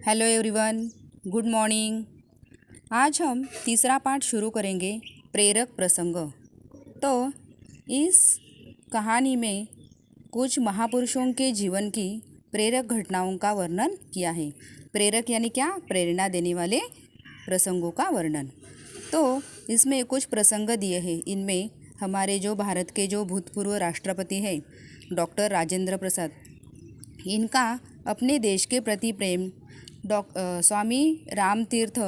Hello everyone, good morning. आज हम तीसरा पाठ शुरू करेंगे, प्रेरक प्रसंग। तो इस कहानी में कुछ महापुरुषों के जीवन की प्रेरक घटनाओं का वर्णन किया है। प्रेरक यानी क्या? प्रेरणा देने वाले प्रसंगों का वर्णन। तो इसमें कुछ प्रसंग दिए हैं। इनमें हमारे जो भारत के जो भूतपूर्व राष्ट्रपति हैं डॉक्टर राजेंद्र प्रसाद, इनका अपने देश के प्रति प्रेम, स्वामी राम तीर्थ,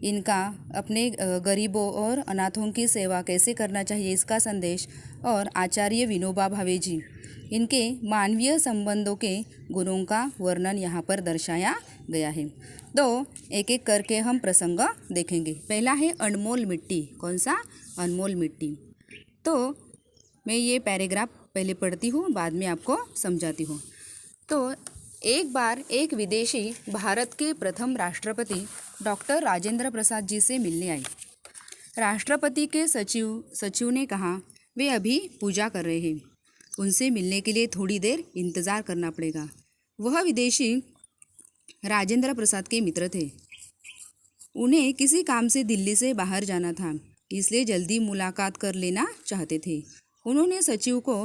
इनका अपने गरीबों और अनाथों की सेवा कैसे करना चाहिए इसका संदेश, और आचार्य विनोबा भावे जी, इनके मानवीय संबंधों के गुणों का वर्णन यहाँ पर दर्शाया गया है। तो एक एक करके हम प्रसंग देखेंगे। पहला है अनमोल मिट्टी। कौन सा? अनमोल मिट्टी। तो मैं ये पैराग्राफ पहले पढ़ती हूँ, बाद में आपको समझाती हूँ। तो एक बार एक विदेशी भारत के प्रथम राष्ट्रपति डॉक्टर राजेंद्र प्रसाद जी से मिलने आई। राष्ट्रपति के सचिव ने कहा, वे अभी पूजा कर रहे हैं, उनसे मिलने के लिए थोड़ी देर इंतज़ार करना पड़ेगा। वह विदेशी राजेंद्र प्रसाद के मित्र थे। उन्हें किसी काम से दिल्ली से बाहर जाना था, इसलिए जल्दी मुलाकात कर लेना चाहते थे। उन्होंने सचिव को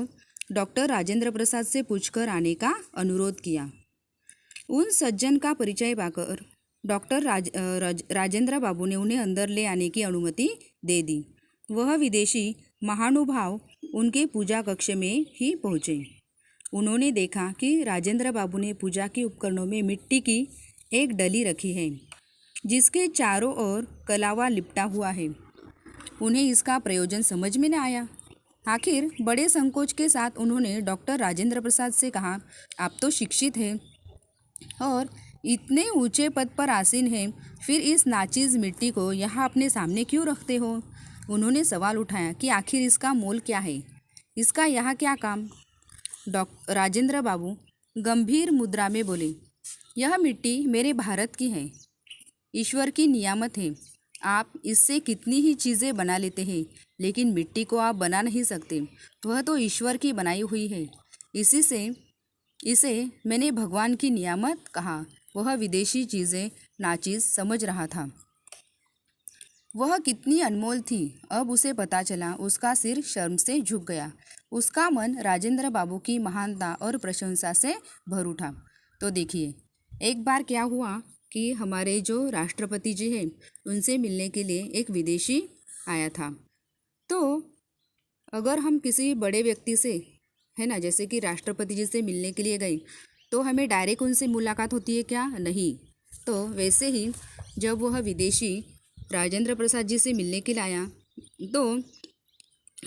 डॉक्टर राजेंद्र प्रसाद से पूछकर आने का अनुरोध किया। उन सज्जन का परिचय पाकर डॉक्टर राजेंद्र बाबू ने उन्हें अंदर ले आने की अनुमति दे दी। वह विदेशी महानुभाव उनके पूजा कक्ष में ही पहुँचे। उन्होंने देखा कि राजेंद्र बाबू ने पूजा के उपकरणों में मिट्टी की एक डली रखी है, जिसके चारों ओर कलावा लिपटा हुआ है। उन्हें इसका प्रयोजन समझ में न आया। आखिर बड़े संकोच के साथ उन्होंने डॉक्टर राजेंद्र प्रसाद से कहा, आप तो शिक्षित हैं और इतने ऊंचे पद पर आसीन हैं, फिर इस नाचीज मिट्टी को यहाँ अपने सामने क्यों रखते हो? उन्होंने सवाल उठाया कि आखिर इसका मोल क्या है, इसका यहाँ क्या काम? राजेंद्र बाबू गंभीर मुद्रा में बोले, यह मिट्टी मेरे भारत की है, ईश्वर की नियामत है। आप इससे कितनी ही चीज़ें बना लेते हैं, लेकिन मिट्टी को आप बना नहीं सकते। वह तो ईश्वर की बनाई हुई है, इसे मैंने भगवान की नियामत कहा। वह विदेशी चीज़ें नाचीज समझ रहा था। वह कितनी अनमोल थी, अब उसे पता चला। उसका सिर शर्म से झुक गया। उसका मन राजेंद्र बाबू की महानता और प्रशंसा से भर उठा। तो देखिए, एक बार क्या हुआ कि हमारे जो राष्ट्रपति जी हैं, उनसे मिलने के लिए एक विदेशी आया था। तो अगर हम किसी बड़े व्यक्ति से, है ना, जैसे कि राष्ट्रपति जी से मिलने के लिए गए, तो हमें डायरेक्ट उनसे मुलाकात होती है क्या? नहीं। तो वैसे ही जब वह विदेशी राजेंद्र प्रसाद जी से मिलने के लिए आया, तो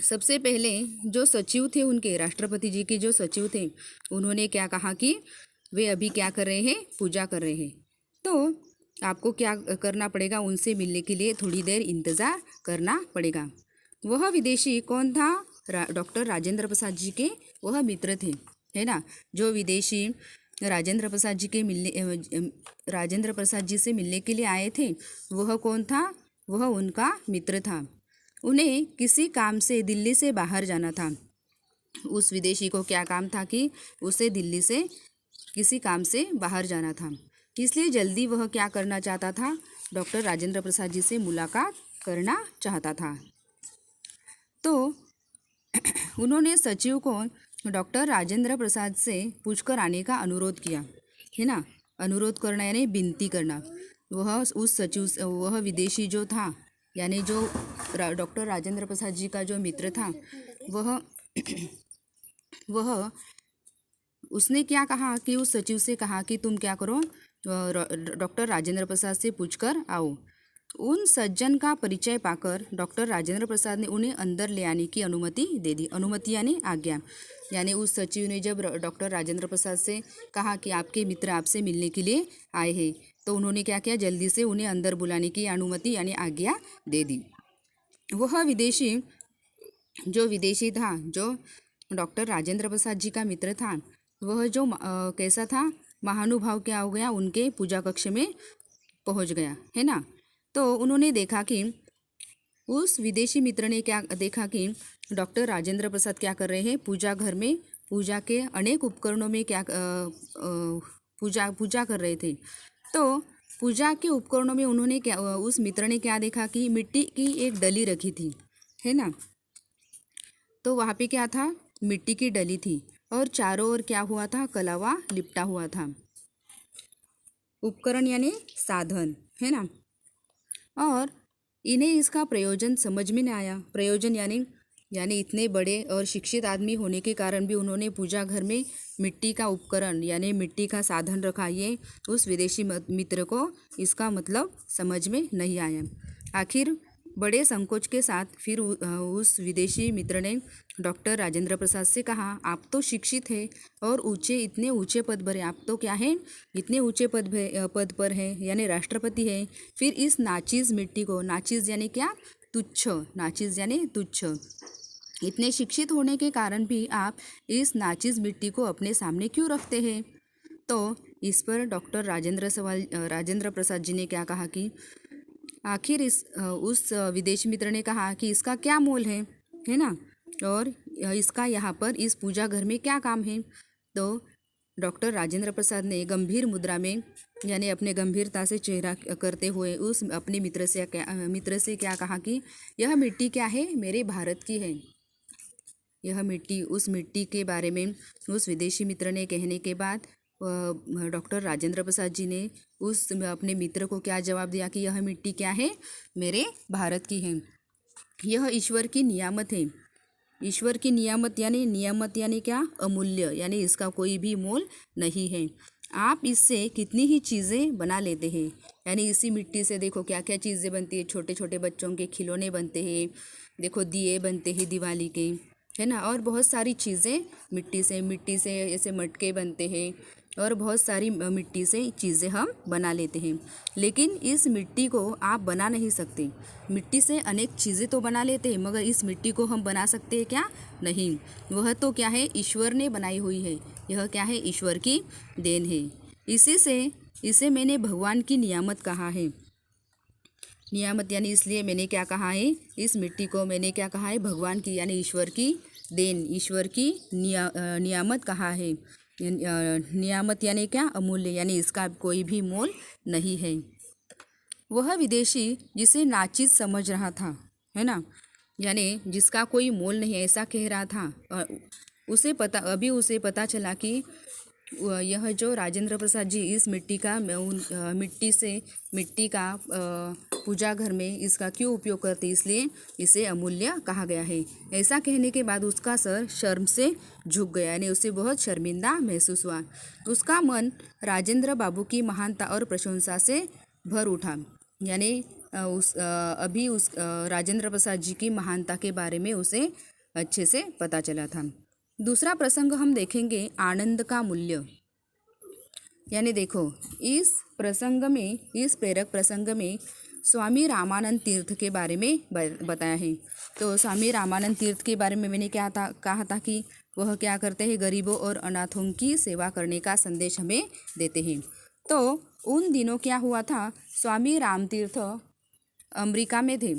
सबसे पहले जो सचिव थे, उनके राष्ट्रपति जी के जो सचिव थे, उन्होंने क्या कहा कि वे अभी क्या कर रहे हैं? पूजा कर रहे हैं। तो आपको क्या करना पड़ेगा? उनसे मिलने के लिए थोड़ी देर इंतज़ार करना पड़ेगा। वह विदेशी कौन था? डॉक्टर राजेंद्र प्रसाद जी के वह मित्र थे, है ना। जो विदेशी राजेंद्र प्रसाद जी से मिलने के लिए आए थे, वह कौन था? वह उनका मित्र था। उन्हें किसी काम से दिल्ली से बाहर जाना था। उस विदेशी को क्या काम था कि उसे दिल्ली से किसी काम से बाहर जाना था, इसलिए जल्दी वह क्या करना चाहता था? डॉक्टर राजेंद्र प्रसाद जी से मुलाकात करना चाहता था। तो उन्होंने सचिव को डॉक्टर राजेंद्र प्रसाद से पूछकर आने का अनुरोध किया, है ना। अनुरोध करना यानी विनती करना। वह विदेशी जो था, यानी जो डॉक्टर राजेंद्र प्रसाद जी का जो मित्र था, वह उसने क्या कहा कि उस सचिव से कहा कि तुम क्या करो, डॉक्टर राजेंद्र प्रसाद से पूछकर आओ। उन सज्जन का परिचय पाकर डॉक्टर राजेंद्र प्रसाद ने उन्हें अंदर ले आने की अनुमति दे दी। अनुमति यानी आज्ञा। यानी उस सचिव ने जब डॉक्टर राजेंद्र प्रसाद से कहा कि आपके मित्र आपसे मिलने के लिए आए हैं, तो उन्होंने क्या किया? जल्दी से उन्हें अंदर बुलाने की अनुमति यानी आज्ञा दे दी। वह विदेशी था, जो डॉक्टर राजेंद्र प्रसाद जी का मित्र था, वह जो कैसा था? महानुभाव क्या हो गया? उनके पूजा कक्ष में पहुंच गया, है ना। तो उन्होंने देखा कि उस विदेशी मित्र ने क्या देखा कि डॉक्टर राजेंद्र प्रसाद क्या कर रहे हैं? पूजा घर में पूजा के अनेक उपकरणों में क्या पूजा कर रहे थे। तो पूजा के उपकरणों में उन्होंने क्या, उस मित्र ने क्या देखा कि मिट्टी की एक डली रखी थी, है ना। तो वहाँ पे क्या था, मिट्टी की डली थी और चारों ओर क्या हुआ था, कलावा लिपटा हुआ था। उपकरण यानी साधन, है ना। और इन्हें इसका प्रयोजन समझ में नहीं आया। प्रयोजन यानी इतने बड़े और शिक्षित आदमी होने के कारण भी उन्होंने पूजा घर में मिट्टी का उपकरण यानी मिट्टी का साधन रखा। ये उस विदेशी मित्र को इसका मतलब समझ में नहीं आया। आखिर बड़े संकोच के साथ फिर उस विदेशी मित्र ने डॉक्टर राजेंद्र प्रसाद से कहा, आप तो शिक्षित हैं और इतने ऊंचे पद पर हैं, आप तो क्या हैं, इतने ऊंचे पद पर हैं यानी राष्ट्रपति हैं, फिर इस नाचीज मिट्टी को, नाचीज यानी क्या, तुच्छ, नाचीज यानी तुच्छ, इतने शिक्षित होने के कारण भी आप इस नाचीज मिट्टी को अपने सामने क्यों रखते हैं। तो इस पर डॉक्टर राजेंद्र प्रसाद जी ने क्या कहा कि आखिर उस विदेशी मित्र ने कहा कि इसका क्या मोल है ना, और इसका यहाँ पर इस पूजा घर में क्या काम है। तो डॉक्टर राजेंद्र प्रसाद ने गंभीर मुद्रा में यानी अपने गंभीरता से चेहरा करते हुए उस अपने मित्र से क्या कहा कि यह मिट्टी क्या है, मेरे भारत की है। यह मिट्टी, उस मिट्टी के बारे में उस विदेशी मित्र ने कहने के बाद डॉक्टर राजेंद्र प्रसाद जी ने उस अपने मित्र को क्या जवाब दिया कि यह मिट्टी क्या है, मेरे भारत की है। यह ईश्वर की नियामत है। ईश्वर की नियामत यानी क्या, अमूल्य, यानी इसका कोई भी मोल नहीं है। आप इससे कितनी ही चीज़ें बना लेते हैं, यानी इसी मिट्टी से देखो क्या क्या चीज़ें बनती है। छोटे छोटे बच्चों के खिलौने बनते हैं, देखो दिए बनते हैं दिवाली के, है ना। और बहुत सारी चीज़ें मिट्टी से ऐसे मटके बनते हैं और बहुत सारी मिट्टी से चीज़ें हम बना लेते हैं। लेकिन इस मिट्टी को आप बना नहीं सकते। मिट्टी से अनेक चीज़ें तो बना लेते हैं मगर इस मिट्टी को हम बना सकते हैं क्या, नहीं। वह तो क्या है, ईश्वर ने बनाई हुई है। यह क्या है, ईश्वर की देन है। इसे मैंने भगवान की नियामत कहा है। नियामत यानी इसलिए मैंने क्या कहा है, इस मिट्टी को मैंने क्या कहा है, भगवान की यानी ईश्वर की देन, ईश्वर की नियामत कहा है। नियामत यानी क्या, अमूल्य, यानी इसका कोई भी मोल नहीं है। वह विदेशी जिसे नाचीज समझ रहा था, है ना, यानी जिसका कोई मोल नहीं, ऐसा कह रहा था, उसे पता चला कि यह जो राजेंद्र प्रसाद जी इस मिट्टी का पूजा घर में इसका क्यों उपयोग करते, इसलिए इसे अमूल्य कहा गया है। ऐसा कहने के बाद उसका सर शर्म से झुक गया, यानी उसे बहुत शर्मिंदा महसूस हुआ। उसका मन राजेंद्र बाबू की महानता और प्रशंसा से भर उठा, यानी राजेंद्र प्रसाद जी की महानता के बारे में उसे अच्छे से पता चला था। दूसरा प्रसंग हम देखेंगे, आनंद का मूल्य। यानी देखो इस प्रेरक प्रसंग में स्वामी रामानंद तीर्थ के बारे में बताया है। तो स्वामी रामानंद तीर्थ के बारे में मैंने कहा था कि वह क्या करते हैं, गरीबों और अनाथों की सेवा करने का संदेश हमें देते हैं। तो उन दिनों क्या हुआ था, स्वामी राम तीर्थ अमेरिका में थे।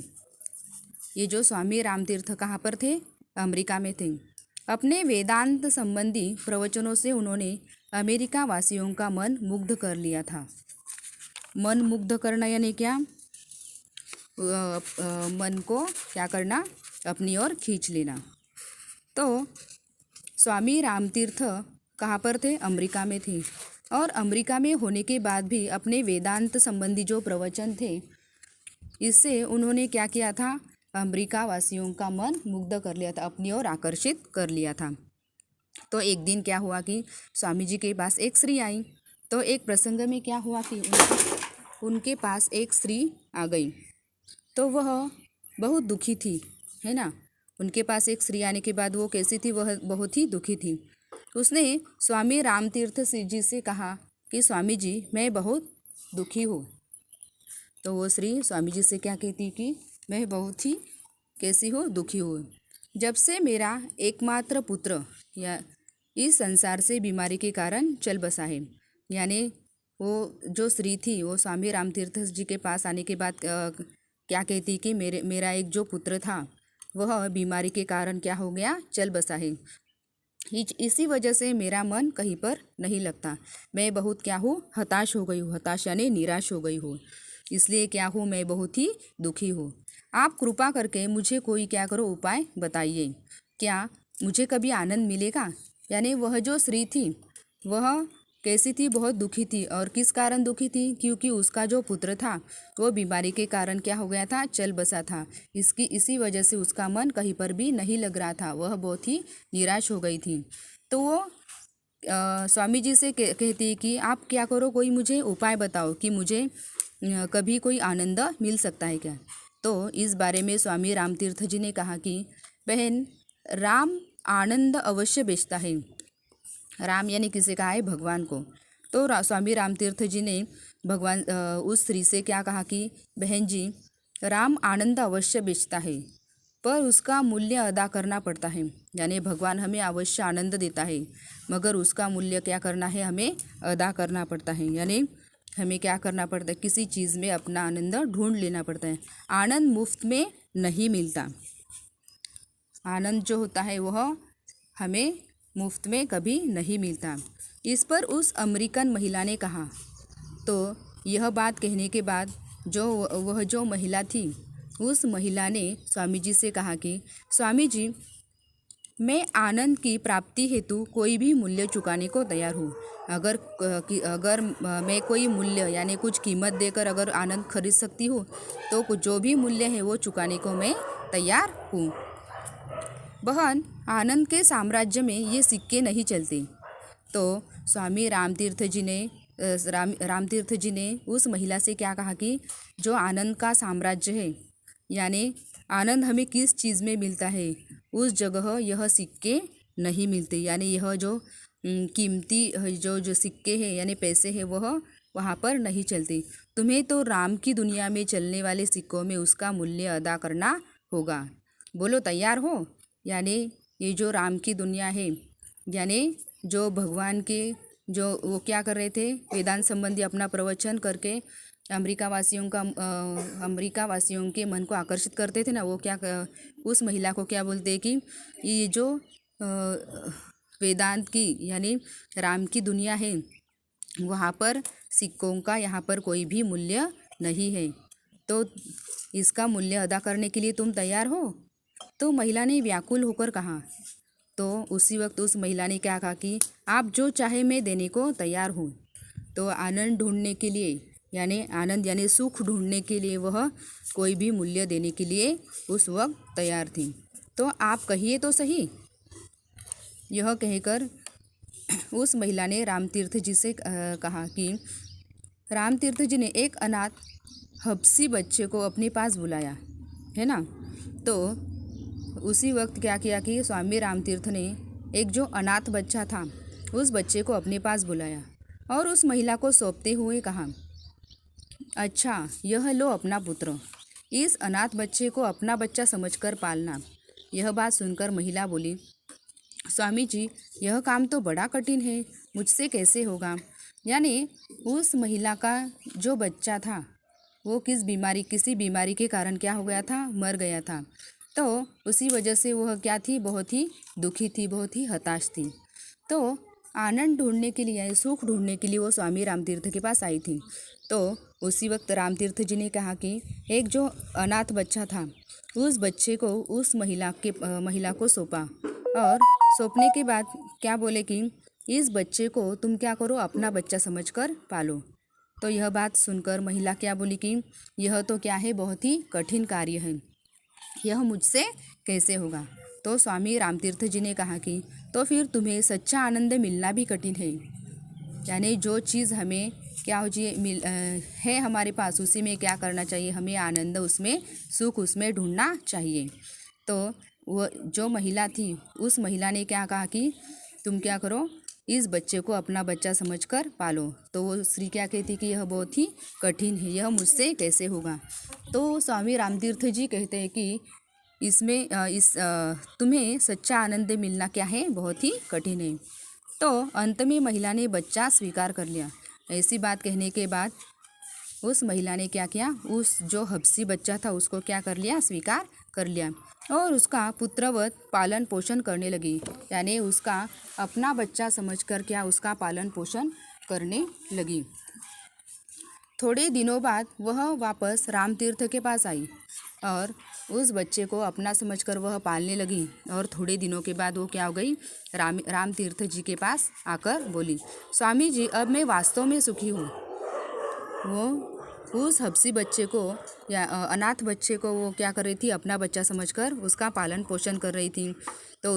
ये जो स्वामी राम तीर्थ कहाँ पर थे, अमेरिका में थे। अपने वेदांत संबंधी प्रवचनों से उन्होंने अमेरिका वासियों का मन मुग्ध कर लिया था। मन मुग्ध करना यानी क्या, मन को क्या करना, अपनी ओर खींच लेना। तो स्वामी रामतीर्थ कहाँ पर थे, अमेरिका में थे। और अमेरिका में होने के बाद भी अपने वेदांत संबंधी जो प्रवचन थे, इससे उन्होंने क्या किया था, अमेरिका वासियों का मन मुग्ध कर लिया था, अपनी ओर आकर्षित कर लिया था। तो एक दिन क्या हुआ कि स्वामी जी के पास एक स्त्री आई। तो एक प्रसंग में क्या हुआ कि उनके पास एक स्त्री आ गई। तो वह बहुत दुखी थी, है ना। उनके पास एक स्त्री आने के बाद वो कैसी थी, वह बहुत ही दुखी थी। उसने स्वामी रामतीर्थ जी से कहा कि स्वामी जी मैं बहुत दुखी हूँ। तो वो स्त्री स्वामी जी से क्या कहती कि मैं बहुत ही कैसी हूँ, दुखी हूँ। जब से मेरा एकमात्र पुत्र या इस संसार से बीमारी के कारण चल बसा है। यानी वो जो स्त्री थी वो स्वामी रामतीर्थ जी के पास आने के बाद क्या कहती कि मेरा एक जो पुत्र था वह बीमारी के कारण क्या हो गया, चल बसा है। इसी वजह से मेरा मन कहीं पर नहीं लगता। मैं बहुत क्या हूँ, हताश हो गई हूँ। हताश यानी निराश हो गई हूँ। इसलिए क्या हूँ, मैं बहुत ही दुखी हूँ। आप कृपा करके मुझे कोई क्या करो उपाय बताइए। क्या मुझे कभी आनंद मिलेगा? यानी वह जो स्त्री थी वह कैसी थी? बहुत दुखी थी। और किस कारण दुखी थी? क्योंकि उसका जो पुत्र था वो बीमारी के कारण क्या हो गया था, चल बसा था। इसी वजह से उसका मन कहीं पर भी नहीं लग रहा था। वह बहुत ही निराश हो गई थी। तो वो स्वामी जी से कहती कि आप क्या करो, कोई मुझे उपाय बताओ कि मुझे कभी कोई आनंद मिल सकता है क्या। तो इस बारे में स्वामी रामतीर्थ जी ने कहा कि बहन, राम आनंद अवश्य बेचता है। राम यानी किसे कहा है? भगवान को। तो स्वामी रामतीर्थ जी ने भगवान उस स्त्री से क्या कहा कि बहन जी, राम आनंद अवश्य बेचता है पर उसका मूल्य अदा करना पड़ता है। यानी भगवान हमें अवश्य आनंद देता है मगर उसका मूल्य क्या करना है, हमें अदा करना पड़ता है। यानी हमें क्या करना पड़ता है, किसी चीज़ में अपना आनंद ढूंढ लेना पड़ता है। आनंद मुफ्त में नहीं मिलता। आनंद जो होता है वह हमें मुफ्त में कभी नहीं मिलता। इस पर उस अमेरिकन महिला ने कहा। तो यह बात कहने के बाद वह जो महिला थी उस महिला ने स्वामी जी से कहा कि स्वामी जी, मैं आनंद की प्राप्ति हेतु कोई भी मूल्य चुकाने को तैयार हूँ। अगर मैं कोई मूल्य यानी कुछ कीमत देकर अगर आनंद खरीद सकती हूँ तो कुछ जो भी मूल्य है वो चुकाने को मैं तैयार हूँ। बहन, आनंद के साम्राज्य में ये सिक्के नहीं चलते। तो स्वामी रामतीर्थ जी ने उस महिला से क्या कहा कि जो आनंद का साम्राज्य है, यानी आनंद हमें किस चीज़ में मिलता है, उस जगह यह सिक्के नहीं मिलते। यानी यह जो कीमती जो सिक्के हैं यानी पैसे हैं वह वहाँ पर नहीं चलते। तुम्हें तो राम की दुनिया में चलने वाले सिक्कों में उसका मूल्य अदा करना होगा। बोलो, तैयार हो? यानी ये जो राम की दुनिया है, यानी जो भगवान के जो वो क्या कर रहे थे, वेदांत संबंधी अपना प्रवचन करके अमेरिका वासियों के मन को आकर्षित करते थे ना, उस महिला को क्या बोलते हैं कि ये जो वेदांत की यानी राम की दुनिया है वहाँ पर सिक्कों का यहाँ पर कोई भी मूल्य नहीं है। तो इसका मूल्य अदा करने के लिए तुम तैयार हो? तो महिला ने व्याकुल होकर कहा। तो उसी वक्त उस महिला ने क्या कहा कि आप जो चाहे मैं देने को तैयार हूँ। तो आनंद ढूंढने के लिए यानी सुख ढूंढने के लिए वह कोई भी मूल्य देने के लिए उस वक्त तैयार थी। तो आप कहिए तो सही। यह कहकर उस महिला ने रामतीर्थ जी से कहा कि रामतीर्थ जी ने एक अनाथ हबसी बच्चे को अपने पास बुलाया है ना। तो उसी वक्त क्या किया कि स्वामी रामतीर्थ ने एक जो अनाथ बच्चा था उस बच्चे को अपने पास बुलाया और उस महिला को सौंपते हुए कहा, अच्छा, यह लो अपना पुत्र, इस अनाथ बच्चे को अपना बच्चा समझकर पालना। यह बात सुनकर महिला बोली, स्वामी जी, यह काम तो बड़ा कठिन है, मुझसे कैसे होगा। यानी उस महिला का जो बच्चा था वो किसी बीमारी के कारण क्या हो गया था, मर गया था। तो उसी वजह से वह क्या थी, बहुत ही दुखी थी, बहुत ही हताश थी। तो आनंद ढूंढने के लिए, सुख ढूंढने के लिए वो स्वामी रामतीर्थ के पास आई थी। तो उसी वक्त रामतीर्थ जी ने कहा कि एक जो अनाथ बच्चा था उस बच्चे को उस महिला को सौंपा और सौंपने के बाद क्या बोले कि इस बच्चे को तुम क्या करो, अपना बच्चा समझकर पालो। तो यह बात सुनकर महिला क्या बोली कि यह तो क्या है, बहुत ही कठिन कार्य है, यह मुझसे कैसे होगा। तो स्वामी रामतीर्थ जी ने कहा कि तो फिर तुम्हें सच्चा आनंद मिलना भी कठिन है। यानी जो चीज़ हमें क्या हो जी है हमारे पास, उसी में क्या करना चाहिए, हमें आनंद उसमें, सुख उसमें ढूंढना चाहिए। तो वो जो महिला थी उस महिला ने क्या कहा कि तुम क्या करो, इस बच्चे को अपना बच्चा समझकर पालो। तो वो स्त्री क्या कहती कि यह बहुत ही कठिन है, यह मुझसे कैसे होगा। तो स्वामी रामतीर्थ जी कहते हैं कि तुम्हें सच्चा आनंद मिलना क्या है, बहुत ही कठिन है। तो अंत में महिला ने बच्चा स्वीकार कर लिया। ऐसी बात कहने के बाद उस महिला ने क्या किया, उस जो हबसी बच्चा था उसको क्या कर लिया, स्वीकार कर लिया। और उसका पुत्रवत पालन पोषण करने लगी। यानी उसका अपना बच्चा समझकर क्या उसका पालन पोषण करने लगी। थोड़े दिनों बाद वह वापस राम तीर्थ के पास आई और उस बच्चे को अपना समझकर वह पालने लगी। और थोड़े दिनों के बाद वो क्या हो गई, राम तीर्थ जी के पास आकर बोली, स्वामी जी अब मैं वास्तव में सुखी हूँ। वो उस हबसी बच्चे को या अनाथ बच्चे को वो क्या कर रही थी, अपना बच्चा समझकर उसका पालन पोषण कर रही थी। तो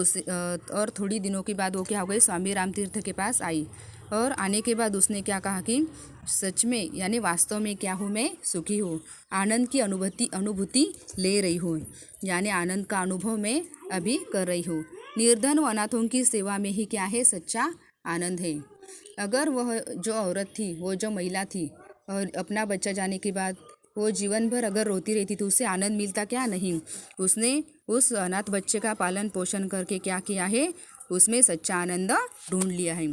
और थोड़ी दिनों के बाद वो क्या हो गई, स्वामी राम तीर्थ के पास आई। और आने के बाद उसने क्या कहा कि सच में यानी वास्तव में क्या हूँ, मैं सुखी हूँ, आनंद की अनुभूति ले रही हूँ, यानी आनंद का अनुभव मैं अभी कर रही हूँ। निर्धन व अनाथों की सेवा में ही क्या है, सच्चा आनंद है। अगर वह जो औरत थी, वो जो महिला थी, और अपना बच्चा जाने के बाद वो जीवन भर अगर रोती रहती तो उससे आनंद मिलता क्या, नहीं। उसने उस अनाथ बच्चे का पालन पोषण करके क्या किया है, उसमें सच्चा आनंद ढूंढ लिया है।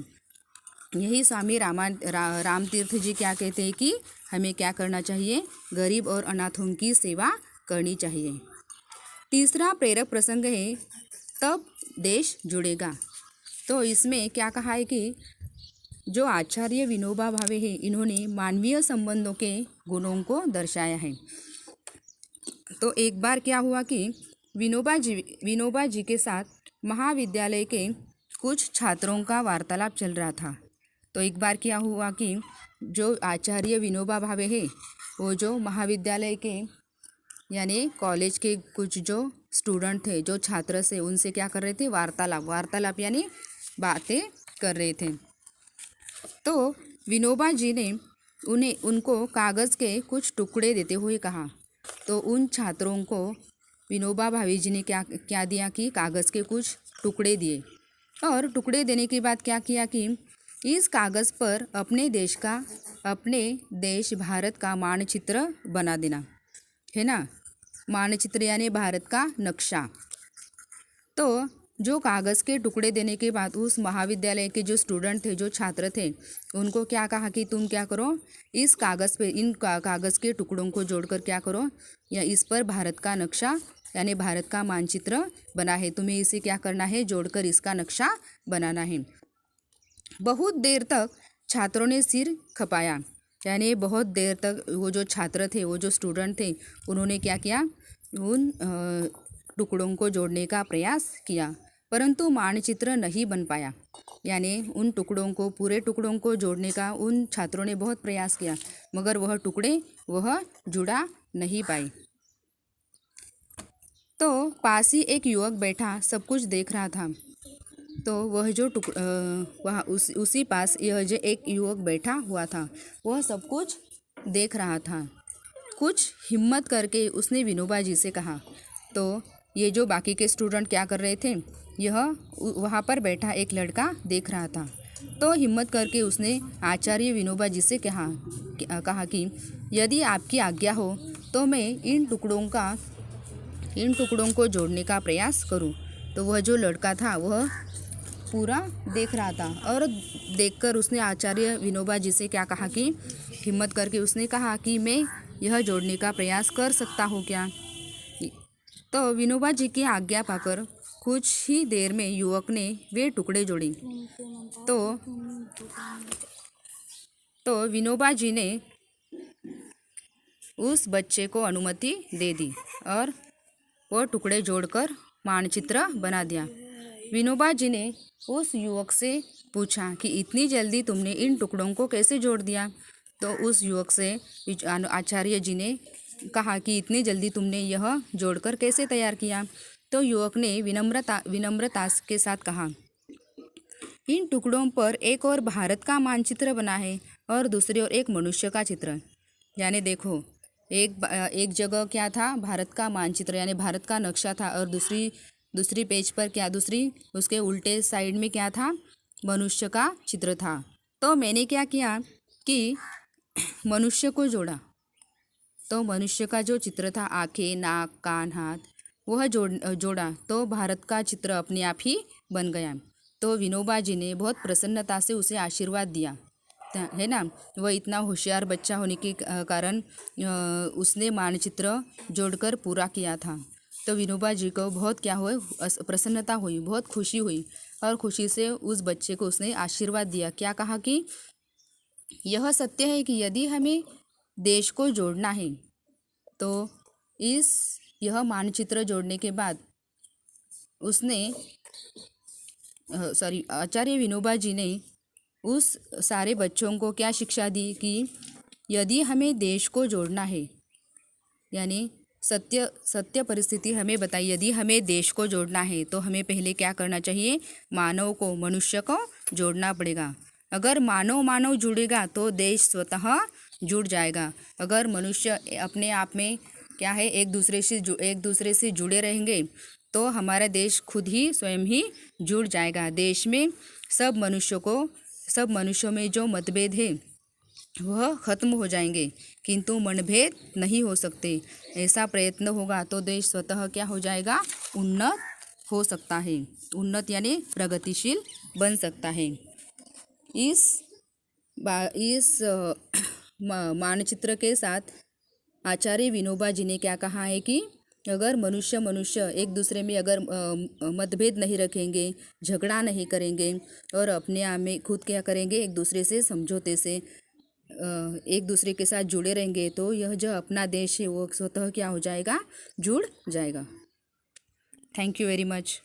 यही स्वामी राम तीर्थ जी क्या कहते हैं कि हमें क्या करना चाहिए, गरीब और अनाथों की सेवा करनी चाहिए। तीसरा प्रेरक प्रसंग है, तब देश जुड़ेगा। तो इसमें क्या कहा है कि जो आचार्य विनोबा भावे हैं, इन्होंने मानवीय संबंधों के गुणों को दर्शाया है। तो एक बार क्या हुआ कि विनोबा जी के साथ महाविद्यालय के कुछ छात्रों का वार्तालाप चल रहा था। तो एक बार क्या हुआ कि जो आचार्य विनोबा भावे हैं, वो जो महाविद्यालय के यानी कॉलेज के कुछ जो स्टूडेंट थे, जो छात्र थे, उनसे क्या कर रहे थे, वार्तालाप यानी बातें कर रहे थे। तो विनोबा जी ने उनको कागज़ के कुछ टुकड़े देते हुए कहा। तो उन छात्रों को विनोबा भावे जी ने क्या दिया कि कागज़ के कुछ टुकड़े दिए। और टुकड़े देने के बाद क्या किया कि इस कागज़ पर अपने देश भारत का मानचित्र बना देना, है ना। मानचित्र यानी भारत का नक्शा। तो जो कागज़ के टुकड़े देने के बाद उस महाविद्यालय के जो स्टूडेंट थे, जो छात्र थे, उनको क्या कहा कि तुम क्या करो, इस कागज़ पे इन कागज़ के टुकड़ों को जोड़कर क्या करो, या इस पर भारत का नक्शा यानी भारत का मानचित्र बना है, तुम्हें इसे क्या करना है, जोड़कर इसका नक्शा बनाना है। बहुत देर तक छात्रों ने सिर खपाया, यानी बहुत देर तक वो जो छात्र थे, वो जो स्टूडेंट थे, उन्होंने क्या किया, उन टुकड़ों को जोड़ने का प्रयास किया, परंतु मानचित्र नहीं बन पाया। यानी उन पूरे टुकड़ों को जोड़ने का उन छात्रों ने बहुत प्रयास किया, मगर वह जुड़ा नहीं पाए। तो पास ही एक युवक बैठा सब कुछ देख रहा था। तो वह जो वहाँ उसी पास यह जो एक युवक बैठा हुआ था, वह सब कुछ देख रहा था। कुछ हिम्मत करके उसने विनोबा जी से कहा। तो ये जो बाकी के स्टूडेंट क्या कर रहे थे, यह वहाँ पर बैठा एक लड़का देख रहा था। तो हिम्मत करके उसने आचार्य विनोबा जी से कहा कि यदि आपकी आज्ञा हो तो मैं इन टुकड़ों को जोड़ने का प्रयास करूं। तो वह जो लड़का था वह पूरा देख रहा था, और देखकर उसने आचार्य विनोबा जी से क्या कहा कि हिम्मत करके उसने कहा कि मैं यह जोड़ने का प्रयास कर सकता हूँ क्या। तो विनोबा जी की आज्ञा पाकर कुछ ही देर में युवक ने वे टुकड़े जोड़े। तो विनोबा जी ने उस बच्चे को अनुमति दे दी और वो टुकड़े जोड़कर मानचित्र बना दिया। विनोबा जी ने उस युवक से पूछा कि इतनी जल्दी तुमने इन टुकड़ों को कैसे जोड़ दिया। तो उस युवक से आचार्य जी ने कहा कि इतनी जल्दी तुमने यह जोड़कर कैसे तैयार किया। तो युवक ने विनम्रता के साथ कहा, इन टुकड़ों पर एक और भारत का मानचित्र बना है और दूसरी ओर एक मनुष्य का चित्र। यानी देखो, एक जगह क्या था, भारत का मानचित्र यानी भारत का नक्शा था, और दूसरी पेज पर क्या, उसके उल्टे साइड में क्या था, मनुष्य का चित्र था। तो मैंने क्या किया कि मनुष्य को जोड़ा। तो मनुष्य का जो चित्र था, आँखें, नाक, कान, हाथ, वह जोड़ा तो भारत का चित्र अपने आप ही बन गया। तो विनोबा जी ने बहुत प्रसन्नता से उसे आशीर्वाद दिया, है ना। वह इतना होशियार बच्चा होने के कारण उसने मानचित्र जोड़कर पूरा किया था। तो विनोबा जी को बहुत क्या हुए, प्रसन्नता हुई, बहुत खुशी हुई और खुशी से उस बच्चे को उसने आशीर्वाद दिया। क्या कहा कि यह सत्य है कि यदि हमें देश को जोड़ना है तो यह मानचित्र जोड़ने के बाद उसने आचार्य विनोबा जी ने उस सारे बच्चों को क्या शिक्षा दी कि यदि हमें देश को जोड़ना है, यानी सत्य सत्य परिस्थिति हमें बताई, यदि हमें देश को जोड़ना है तो हमें पहले क्या करना चाहिए, मानव को, मनुष्य को जोड़ना पड़ेगा। अगर मानव मानव जुड़ेगा तो देश स्वतः जुड़ जाएगा। अगर मनुष्य अपने आप में क्या है, एक दूसरे से जुड़े रहेंगे तो हमारा देश खुद ही स्वयं ही जुड़ जाएगा। देश में सब मनुष्यों में जो मतभेद है वह खत्म हो जाएंगे, किंतु मनभेद नहीं हो सकते। ऐसा प्रयत्न होगा तो देश स्वतः क्या हो जाएगा, उन्नत हो सकता है, उन्नत यानी प्रगतिशील बन सकता है। इस मानचित्र के साथ आचार्य विनोबा जी ने क्या कहा है कि अगर मनुष्य एक दूसरे में अगर मतभेद नहीं रखेंगे, झगड़ा नहीं करेंगे और अपने आप में खुद क्या करेंगे, एक दूसरे से समझौते से एक दूसरे के साथ जुड़े रहेंगे तो यह जो अपना देश है वो स्वतः क्या हो जाएगा, जुड़ जाएगा। Thank you very much.